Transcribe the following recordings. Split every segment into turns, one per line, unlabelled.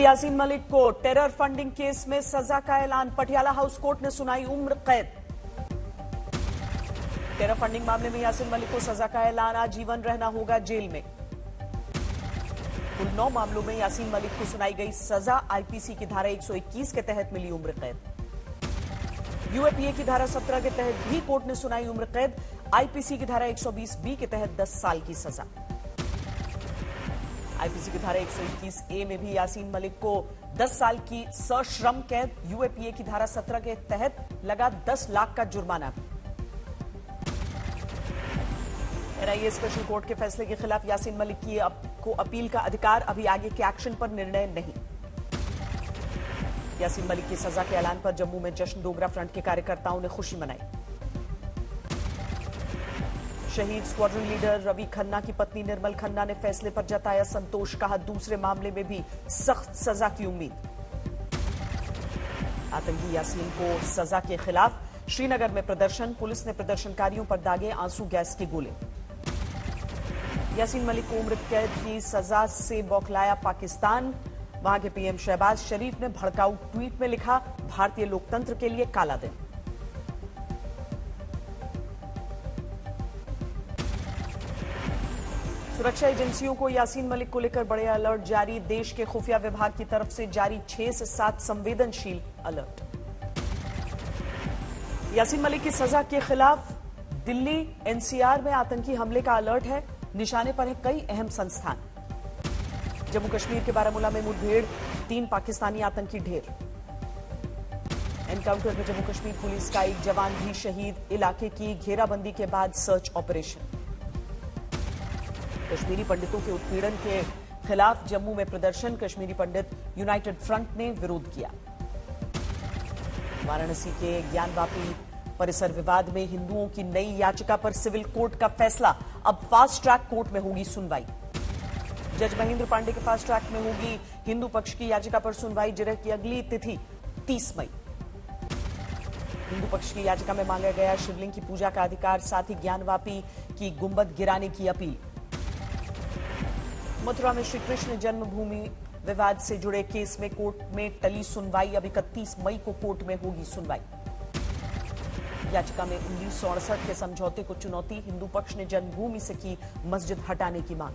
यासीन मलिक को terror funding case में सजा का ऐलान। पटियाला हाउस कोर्ट ने सुनाई उम्र कैद। टेरर फंडिंग मामले में यासीन मलिक को सजा का ऐलान। आजीवन रहना होगा जेल में। कुल 9 मामलों में यासीन मलिक को सुनाई गई सजा। आईपीसी की धारा 121 के तहत मिली उम्र कैद। यूएपीए की धारा 17 के तहत भी कोर्ट ने सुनाई उम्र कैद। आईपीसी की धारा 120B के तहत 10 साल की सजा। आईपीसी की धारा 121A में भी यासीन मलिक को 10 साल की सश्रम कैद। यूएपीए की धारा 17 के तहत लगा 10 लाख का जुर्माना। एनआईए स्पेशल कोर्ट के फैसले के खिलाफ यासीन मलिक को अपील का अधिकार। अभी आगे के एक्शन पर निर्णय नहीं। यासीन मलिक की सजा के ऐलान पर जम्मू में जश्न। डोगरा फ्रंट के कार्यकर्ताओं ने खुशी मनाई। शहीद स्क्वाड्रन लीडर रवि खन्ना की पत्नी निर्मल खन्ना ने फैसले पर जताया संतोष। कहा दूसरे मामले में भी सख्त सजा की उम्मीद। आतंकी यासीन को सजा के खिलाफ श्रीनगर में प्रदर्शन। पुलिस ने प्रदर्शनकारियों पर दागे आंसू गैस के गोले। यासीन मलिक को उम्र कैद की सजा से बौखलाया पाकिस्तान। वहां के पीएम शहबाज शरीफ ने भड़काऊ ट्वीट में लिखा, भारतीय लोकतंत्र के लिए काला दिन। सुरक्षा एजेंसियों को यासीन मलिक को लेकर बड़े अलर्ट जारी। देश के खुफिया विभाग की तरफ से जारी 6 से 7 संवेदनशील अलर्ट। यासीन मलिक की सजा के खिलाफ दिल्ली एनसीआर में आतंकी हमले का अलर्ट है। निशाने पर है कई अहम संस्थान। जम्मू कश्मीर के बारामूला में मुठभेड़, 3 पाकिस्तानी आतंकी ढेर। एनकाउंटर में जम्मू कश्मीर पुलिस का एक जवान भी शहीद। इलाके की घेराबंदी के बाद सर्च ऑपरेशन। कश्मीरी पंडितों के उत्पीड़न के खिलाफ जम्मू में प्रदर्शन। कश्मीरी पंडित यूनाइटेड फ्रंट ने विरोध किया। वाराणसी के ज्ञानवापी परिसर विवाद में हिंदुओं की नई याचिका पर सिविल कोर्ट का फैसला। अब फास्ट ट्रैक कोर्ट में होगी सुनवाई। जज महेंद्र पांडे के फास्ट ट्रैक में होगी हिंदू पक्ष की याचिका पर सुनवाई। जिरह की अगली तिथि 30 मई। हिंदू पक्ष की याचिका में मांगा गया शिवलिंग की पूजा का अधिकार, साथ ही ज्ञानवापी की गुंबद गिराने की अपील। मथुरा में श्री कृष्ण जन्मभूमि विवाद से जुड़े केस में कोर्ट में टली सुनवाई। अब 31 मई को कोर्ट में होगी सुनवाई। याचिका में 1968 के समझौते को चुनौती। हिंदू पक्ष ने जन्मभूमि से की मस्जिद हटाने की मांग।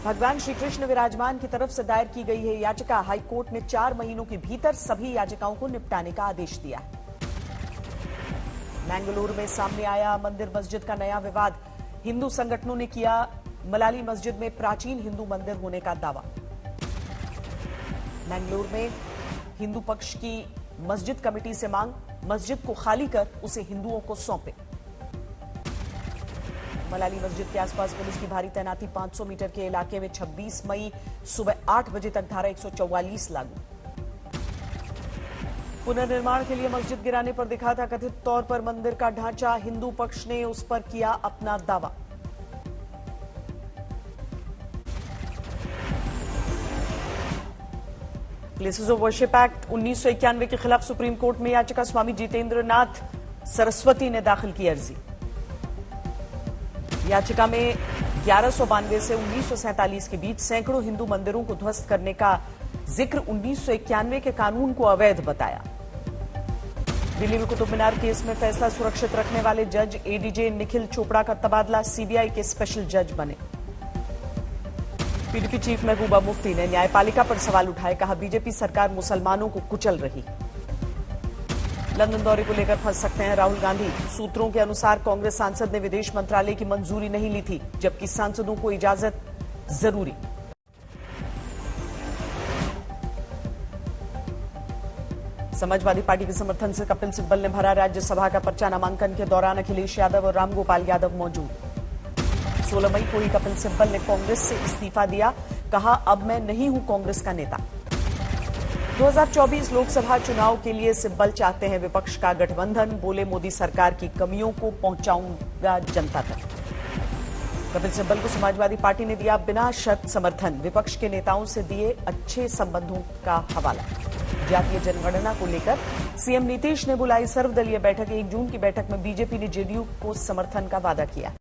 भगवान श्री कृष्ण विराजमान की तरफ से दायर की गई है याचिका। हाईकोर्ट ने 4 महीनों के भीतर सभी याचिकाओं को निपटाने का आदेश दिया। मैंगलोर में सामने आया मंदिर मस्जिद का नया विवाद। हिंदू संगठनों ने किया मलाली मस्जिद में प्राचीन हिंदू मंदिर होने का दावा। मैंगलोर में हिंदू पक्ष की मस्जिद कमेटी से मांग, मस्जिद को खाली कर उसे हिंदुओं को सौंपे। मलाली मस्जिद के आसपास पुलिस की भारी तैनाती। 500 मीटर के इलाके में 26 मई सुबह 8 बजे तक धारा 144 लागू। पुनर्निर्माण के लिए मस्जिद गिराने पर दिखा था कथित तौर पर मंदिर का ढांचा। हिंदू पक्ष ने उस पर किया अपना दावा। प्लेसेस ऑफ वर्शिप एक्ट 1991 के खिलाफ सुप्रीम कोर्ट में याचिका। स्वामी जितेंद्र नाथ सरस्वती ने दाखिल की अर्जी। याचिका में 1192 से 1947 के बीच सैकड़ों हिंदू मंदिरों को ध्वस्त करने का जिक्र 1991 के कानून को अवैध बताया। दिल्ली में कुतुब मीनार केस में फैसला सुरक्षित रखने वाले जज एडीजे निखिल चोपड़ा का तबादला। सीबीआई के स्पेशल जज बने। पीडीपी चीफ महबूबा मुफ्ती ने न्यायपालिका पर सवाल उठाए। कहा बीजेपी सरकार मुसलमानों को कुचल रही। लंदन दौरे को लेकर फंस सकते हैं राहुल गांधी। सूत्रों के अनुसार कांग्रेस सांसद ने विदेश मंत्रालय की मंजूरी नहीं ली थी, जबकि सांसदों को इजाजत जरूरी। समाजवादी पार्टी के समर्थन से कपिल सिब्बल ने भरा राज्यसभा का पर्चा। नामांकन के दौरान अखिलेश यादव और रामगोपाल यादव मौजूद। 16 मई को ही कपिल सिब्बल ने कांग्रेस से इस्तीफा दिया। कहा अब मैं नहीं हूं कांग्रेस का नेता। 2024 लोकसभा चुनाव के लिए सिब्बल चाहते हैं विपक्ष का गठबंधन। बोले मोदी सरकार की कमियों को पहुंचाऊंगा जनता तक। कपिल सिब्बल को समाजवादी पार्टी ने दिया बिना शर्त समर्थन। विपक्ष के नेताओं से दिए अच्छे संबंधों का हवाला। जातीय जनगणना को लेकर सीएम नीतीश ने बुलाई सर्वदलीय बैठक। 1 जून की बैठक में बीजेपी ने जेडीयू को समर्थन का वादा किया।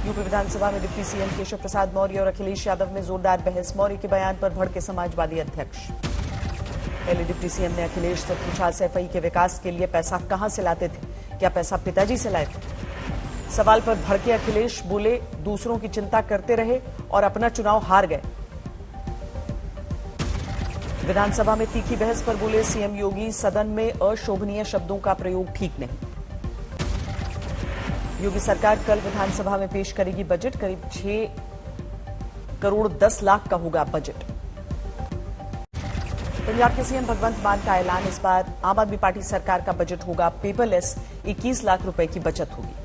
यूपी विधानसभा में डिप्टी सीएम केशव प्रसाद मौर्य और अखिलेश यादव में जोरदार बहस। मौर्य के बयान पर भड़के समाजवादी अध्यक्ष। पहले डिप्टी सीएम ने अखिलेश से पूछा, एसएफआई के विकास के लिए पैसा कहां से लाते थे? क्या पैसा पिताजी से लाए थे? सवाल पर भड़के अखिलेश बोले, दूसरों की चिंता करते रहे और अपना चुनाव हार गए। विधानसभा में तीखी बहस पर बोले सीएम योगी, सदन में अशोभनीय शब्दों का प्रयोग ठीक नहीं। योगी सरकार कल विधानसभा में पेश करेगी बजट। करीब 6 करोड़ 10 लाख का होगा बजट। पंजाब के सीएम भगवंत मान का ऐलान, इस बार आम आदमी पार्टी सरकार का बजट होगा पेपरलेस। 21 लाख रुपए की बचत होगी।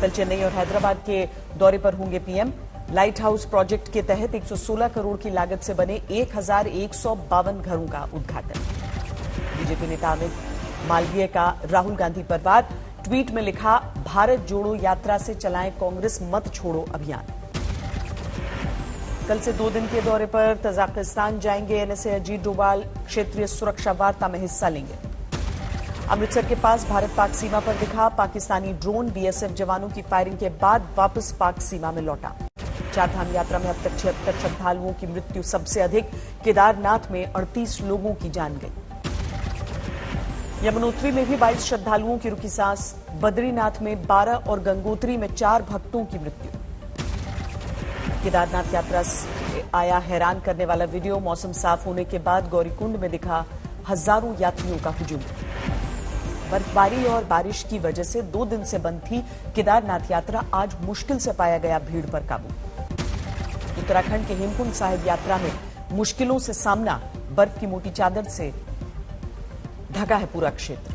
कल चेन्नई और हैदराबाद के दौरे पर होंगे पीएम। लाइट हाउस प्रोजेक्ट के तहत 116 करोड़ की लागत से बने 1152 घरों का उद्घाटन। बीजेपी नेता अमित मालवीय का राहुल गांधी पर वार। ट्वीट में लिखा, भारत जोड़ो यात्रा से चलाएं कांग्रेस मत छोड़ो अभियान। कल से 2 दिन के दौरे पर तजाकिस्तान जाएंगे एनएसए अजीत डोभाल। क्षेत्रीय सुरक्षा वार्ता में हिस्सा लेंगे। अमृतसर के पास भारत पाक सीमा पर दिखा पाकिस्तानी ड्रोन। बीएसएफ जवानों की फायरिंग के बाद वापस पाक सीमा में लौटा। चारधाम यात्रा में अब तक 76 श्रद्धालुओं की मृत्यु, सबसे अधिक केदारनाथ में 38 लोगों की जान गई। यमुनोत्री में भी 22 श्रद्धालुओं की रुकी सांस। बद्रीनाथ में 12 और गंगोत्री में 4 भक्तों की मृत्यु। केदारनाथ यात्रा से आया हैरान करने वाला वीडियो। मौसम साफ होने के बाद गौरीकुंड में दिखा हजारों यात्रियों का हुजूम। बर्फबारी और बारिश की वजह से 2 दिन से बंद थी केदारनाथ यात्रा। आज मुश्किल से पाया गया भीड़ पर काबू। उत्तराखंड के हेमकुंड साहिब यात्रा में मुश्किलों से सामना। बर्फ की मोटी चादर से ढका है पूरा क्षेत्र।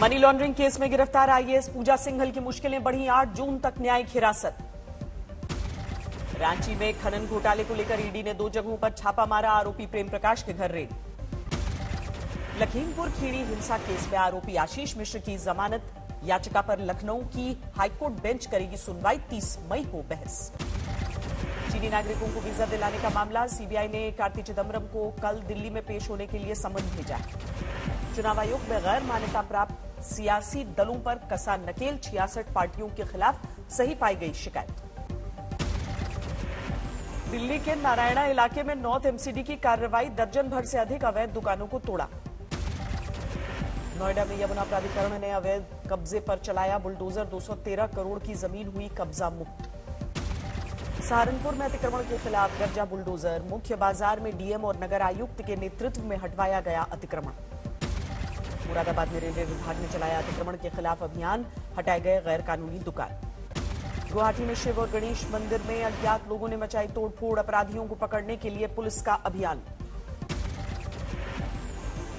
मनी लॉन्ड्रिंग केस में गिरफ्तार आईएएस पूजा सिंघल की मुश्किलें बढ़ी। 8 जून तक न्यायिक हिरासत। रांची में खनन घोटाले को लेकर ईडी ने 2 जगहों पर छापा मारा। आरोपी प्रेम प्रकाश के घर रेड। लखीमपुर खीरी हिंसा केस में आरोपी आशीष मिश्र की जमानत याचिका पर लखनऊ की हाईकोर्ट बेंच करेगी सुनवाई। 30 मई को बहस। चीनी नागरिकों को वीजा दिलाने का मामला। सीबीआई ने कार्ति चिदम्बरम को कल दिल्ली में पेश होने के लिए समन भेजा। चुनाव आयोग में गैर मान्यता प्राप्त सियासी दलों पर कसा नकेल। 66 पार्टियों के खिलाफ सही पाई गई शिकायत। दिल्ली के नारायणा इलाके में नॉर्थ एमसीडी की कार्रवाई। दर्जन भर से अधिक अवैध दुकानों को तोड़ा। नोएडा में यमुना प्राधिकरण ने अवैध कब्जे पर चलाया बुलडोजर। 213 करोड़ की जमीन हुई कब्जा मुक्त। सहारनपुर में अतिक्रमण के खिलाफ गर्जा बुलडोजर। मुख्य बाजार में डीएम और नगर आयुक्त के नेतृत्व में हटवाया गया अतिक्रमण। मुरादाबाद में रेलवे विभाग ने चलाया अतिक्रमण के खिलाफ अभियान। हटाए गए गैर कानूनी दुकान। गुवाहाटी में शिव और गणेश मंदिर में अज्ञात लोगों ने मचाई तोड़फोड़। अपराधियों को पकड़ने के लिए पुलिस का अभियान।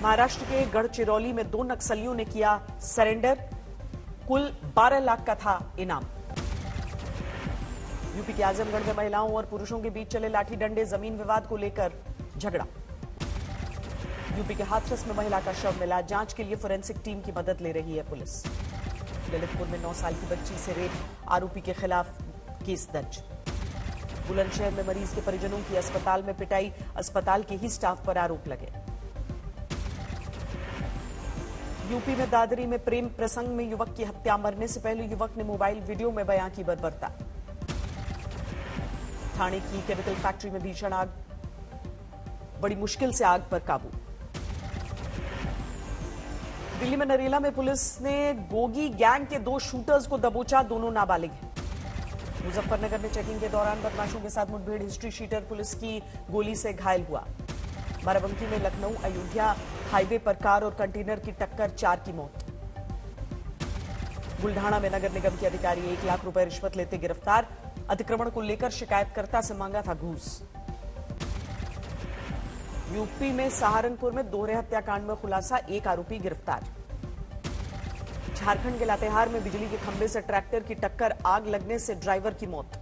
महाराष्ट्र के गढ़चिरौली में 2 नक्सलियों ने किया सरेंडर। कुल 12 लाख का था इनाम। यूपी के आजमगढ़ में महिलाओं और पुरुषों के बीच चले लाठी डंडे। जमीन विवाद को लेकर झगड़ा। यूपी के हाथरस में महिला का शव मिला। जांच के लिए फोरेंसिक टीम की मदद ले रही है पुलिस। ललितपुर में 9 साल की बच्ची से रेप, आरोपी के खिलाफ केस दर्ज। बुलंदशहर में मरीज के परिजनों की अस्पताल में पिटाई। अस्पताल के ही स्टाफ पर आरोप लगे। यूपी में दादरी में प्रेम प्रसंग में युवक की हत्या। मरने से पहले युवक ने मोबाइल वीडियो में बयां की बर्बरता। ठाणे की केमिकल फैक्ट्री में भीषण आग। बड़ी मुश्किल से आग पर काबू। दिल्ली में नरेला में पुलिस ने गोगी गैंग के 2 शूटर्स को दबोचा। दोनों नाबालिग हैं। मुजफ्फरनगर में चेकिंग के दौरान बदमाशों के साथ मुठभेड़। हिस्ट्री शीटर पुलिस की गोली से घायल हुआ। बाराबंकी में लखनऊ अयोध्या हाईवे पर कार और कंटेनर की टक्कर, 4 की मौत। बुल्ढाना में नगर निगम के अधिकारी 1 लाख रुपए रिश्वत लेते गिरफ्तार। अतिक्रमण को लेकर शिकायतकर्ता से मांगा था घूस। यूपी में सहारनपुर में दोहरे हत्याकांड में खुलासा। 1 आरोपी गिरफ्तार। झारखंड के लातेहार में बिजली के खंभे से ट्रैक्टर की टक्कर, आग लगने से ड्राइवर की मौत।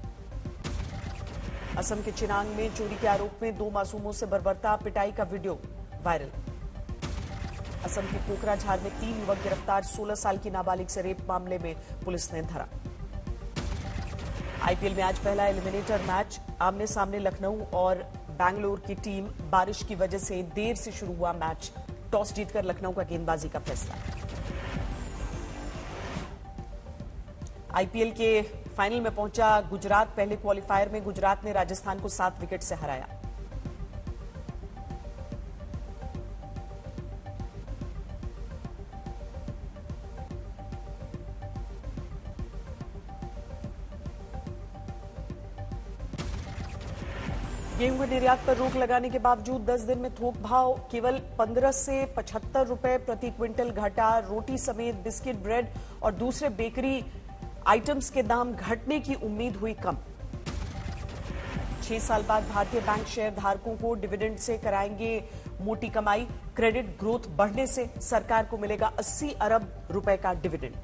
असम के चिनांग में चोरी के आरोप में 2 मासूमों से बर्बरता, पिटाई का वीडियो वायरल। असम के कोकराझार में 3 युवक गिरफ्तार। 16 साल की नाबालिग से रेप मामले में पुलिस ने धरा। आईपीएल में आज पहला एलिमिनेटर मैच। आमने सामने लखनऊ और बैंगलोर की टीम। बारिश की वजह से देर से शुरू हुआ मैच। टॉस जीतकर लखनऊ का गेंदबाजी का फैसला। आईपीएल के फाइनल में पहुंचा गुजरात। पहले क्वालिफायर में गुजरात ने राजस्थान को 7 विकेट से हराया। गेहूं के निर्यात पर रोक लगाने के बावजूद 10 दिन में थोक भाव केवल 15 से 75 रुपए प्रति क्विंटल घटा। रोटी समेत बिस्किट, ब्रेड और दूसरे बेकरी आइटम्स के दाम घटने की उम्मीद हुई कम। 6 साल बाद भारतीय बैंक शेयर धारकों को डिविडेंड से कराएंगे मोटी कमाई। क्रेडिट ग्रोथ बढ़ने से सरकार को मिलेगा 80 अरब रुपए का डिविडेंड।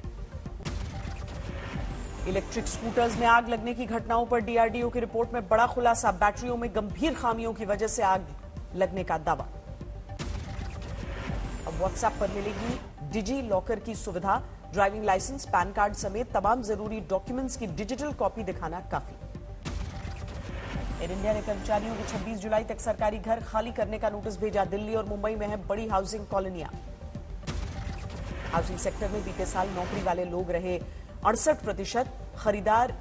इलेक्ट्रिक स्कूटर्स में आग लगने की घटनाओं पर डीआरडीओ की रिपोर्ट में बड़ा खुलासा। बैटरियों में गंभीर खामियों की वजह से आग लगने का दावा। अब व्हाट्सएप पर मिलेगी डिजी लॉकर की सुविधा। ड्राइविंग लाइसेंस, पैन कार्ड समेत तमाम जरूरी डॉक्यूमेंट्स की डिजिटल कॉपी दिखाना काफी। एयर इंडिया ने कर्मचारियों को 26 जुलाई तक सरकारी घर खाली करने का नोटिस भेजा। दिल्ली और मुंबई में है बड़ी हाउसिंग कॉलोनियां। हाउसिंग सेक्टर में बीते साल नौकरी वाले लोग रहे 68%। खरीदार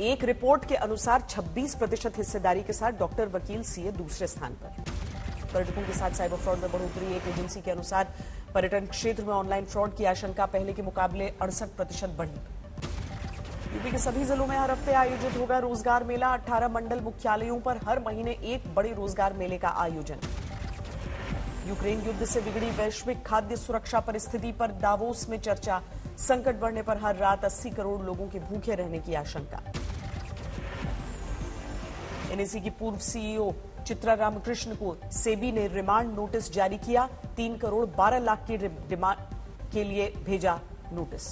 एक रिपोर्ट के अनुसार 26% हिस्सेदारी के साथ डॉक्टर, वकील, सीए दूसरे स्थान पर। पर्यटकों के साथ साइबर फ्रॉड में बढ़ोतरी। एक एजेंसी के अनुसार पर्यटन क्षेत्र में ऑनलाइन फ्रॉड की आशंका पहले के मुकाबले 68% बढ़ी। यूपी के सभी जिलों में हर हफ्ते आयोजित होगा रोजगार मेला। 18 मंडल मुख्यालयों पर हर महीने एक बड़े रोजगार मेले का आयोजन। यूक्रेन युद्ध से बिगड़ी वैश्विक खाद्य सुरक्षा परिस्थिति पर दावोस में चर्चा। संकट बढ़ने पर हर रात 80 करोड़ लोगों के भूखे रहने की आशंका। एनएसी की पूर्व सीईओ चित्रा रामकृष्ण को सेबी ने रिमांड नोटिस जारी किया। 3 करोड़ 12 लाख की डिमांड के लिए भेजा नोटिस।